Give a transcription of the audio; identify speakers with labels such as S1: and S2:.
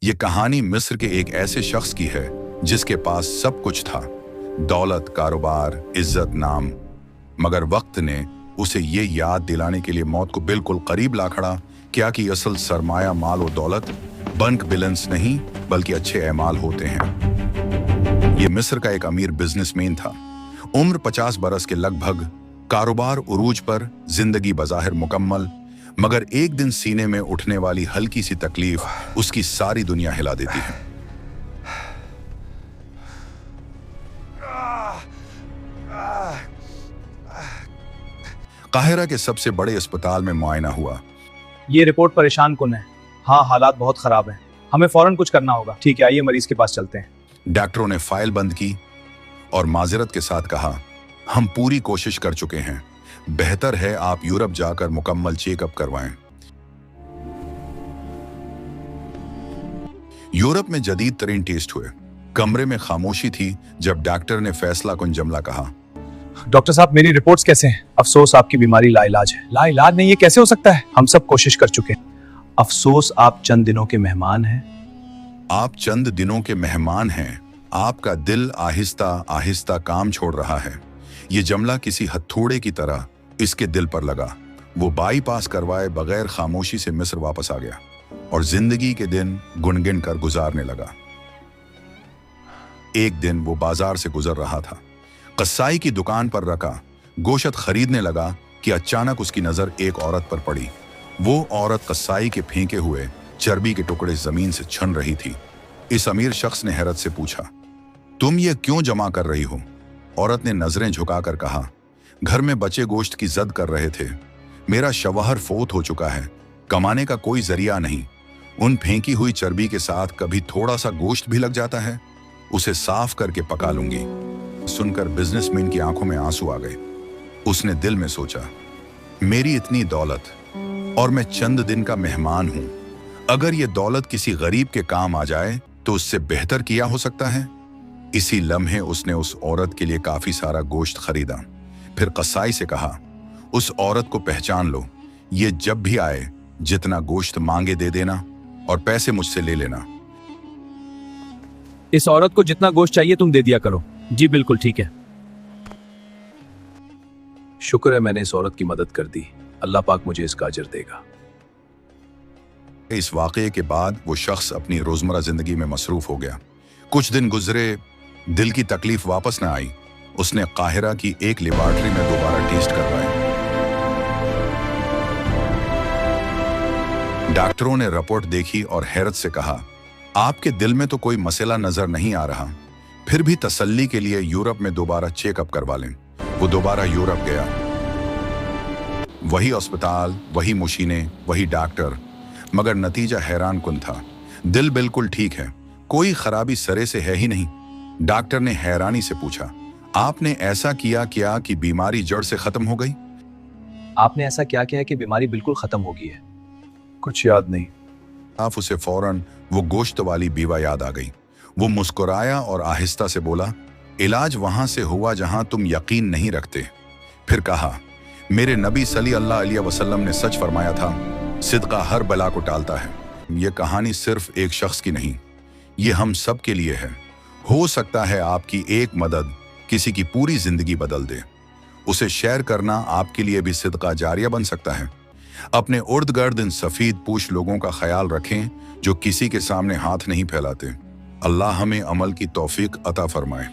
S1: ये कहानी मिस्र के एक ऐसे शख्स की है जिसके पास सब कुछ था, दौलत, कारोबार, इज्जत, नाम। मगर वक्त ने उसे ये याद दिलाने के लिए मौत को बिल्कुल करीब ला खड़ा किया कि असल सरमाया, माल और दौलत बैंक बैलेंस नहीं बल्कि अच्छे एमाल होते हैं। ये मिस्र का एक अमीर बिजनेसमैन था, उम्र 50 बरस के लगभग, कारोबार उरूज पर, जिंदगी बज़ाहिर मुकम्मल। मगर एक दिन सीने में उठने वाली हल्की सी तकलीफ उसकी सारी दुनिया हिला देती है। काहिरा के सबसे बड़े अस्पताल में मुआयना हुआ।
S2: ये रिपोर्ट परेशान कुन है। हाँ, हालात बहुत खराब हैं। हमें फौरन कुछ करना होगा। ठीक है, आइए मरीज के पास चलते हैं।
S1: डॉक्टरों ने फाइल बंद की और माजरत के साथ कहा, हम पूरी कोशिश कर चुके हैं, बेहतर है आप यूरोप जाकर मुकम्मल चेकअप करवाएं। यूरोप में जदीद तरीन टेस्ट हुए। कमरे में खामोशी थी जब डॉक्टर ने फैसला कुन जुमला कहा,
S2: डॉक्टर साहब, मेरी रिपोर्ट्स कैसे हैं? अफसोस, आपकी बीमारी लाइलाज है। लाइलाज नहीं? ये कैसे हो सकता है? हम सब कोशिश कर चुके हैं। अफसोस, आप चंद दिनों के मेहमान हैं।
S1: आप चंद दिनों के मेहमान हैं। आपका दिल आहिस्ता आहिस्ता काम छोड़ रहा है। ये जुमला किसी हथौड़े की तरह इसके दिल पर लगा। वो बाईपास करवाए बगैर खामोशी से मिस्र वापस आ गया और जिंदगी के दिन गुनगिन कर गुजारने लगा। एक दिन वो बाजार से गुजर रहा था। कसाई की दुकान पर रखा गोश्त खरीदने लगा कि अचानक उसकी नजर एक औरत पर पड़ी। वो औरत कसाई के फेंके हुए चर्बी के टुकड़े जमीन से छन रही थी। इस अमीर शख्स ने हैरत से पूछा, तुम ये क्यों जमा कर रही हो? औरत ने नजरें झुकाकर कहा, घर में बचे गोश्त की जद कर रहे थे। मेरा शवहर फोत हो चुका है, कमाने का कोई जरिया नहीं। उन फेंकी हुई चर्बी के साथ कभी थोड़ा सा गोश्त भी लग जाता है, उसे साफ करके पका लूंगी। सुनकर बिजनेसमैन की आंखों में आंसू आ गए। उसने दिल में सोचा, मेरी इतनी दौलत और मैं चंद दिन का मेहमान हूं। अगर ये दौलत किसी गरीब के काम आ जाए तो उससे बेहतर किया हो सकता है। इसी लम्हे उसने उस औरत के लिए काफी सारा गोश्त खरीदा। फिर कसाई से कहा, उस औरत को पहचान लो, ये जब भी आए जितना गोश्त मांगे दे देना और पैसे मुझसे ले लेना।
S2: इस औरत को जितना गोश्त चाहिए तुम दे दिया करो। जी बिल्कुल ठीक है। शुक्र है मैंने इस औरत की मदद कर दी। अल्लाह पाक मुझे इसका अजर देगा।
S1: इस वाकये के बाद वो शख्स अपनी रोजमर्रा जिंदगी में मसरूफ हो गया। कुछ दिन गुजरे, दिल की तकलीफ वापस न आई। उसने काहिरा की एक लेबॉर्ट्री में दोबारा टेस्ट करवाए। डॉक्टरों ने रिपोर्ट देखी और हैरत से कहा, आपके दिल में तो कोई मसला नजर नहीं आ रहा, फिर भी तसल्ली के लिए यूरोप में दोबारा चेकअप करवा लें। वो दोबारा यूरोप गया। वही अस्पताल, वही मशीनें, वही डॉक्टर, मगर नतीजा हैरान कुन था। दिल बिल्कुल ठीक है, कोई खराबी सरे से है ही नहीं। डॉक्टर ने हैरानी से पूछा, आपने ऐसा किया क्या कि बीमारी जड़ से खत्म हो गई?
S2: आपने ऐसा क्या किया है कि बीमारी बिल्कुल खत्म हो गई है? कुछ याद नहीं।
S1: आप उसे फौरन वो गोश्त वाली बीवा याद आ गई। वो मुस्कुराया और आहिस्ता से बोला, इलाज वहां से हुआ जहां तुम यकीन नहीं रखते। फिर कहा, मेरे नबी सल्लल्लाहु अलैहि वसल्लम ने सच फरमाया था, सिदका हर बला को टालता है। ये कहानी सिर्फ एक शख्स की नहीं, ये हम सब के लिए है। हो सकता है आपकी एक मदद किसी की पूरी जिंदगी बदल दे। उसे शेयर करना आपके लिए भी सिदका जारिया बन सकता है। अपने उर्द गर्द इन सफेद पूछ लोगों का ख्याल रखें जो किसी के सामने हाथ नहीं फैलाते। अल्लाह हमें अमल की तौफीक अता फरमाए।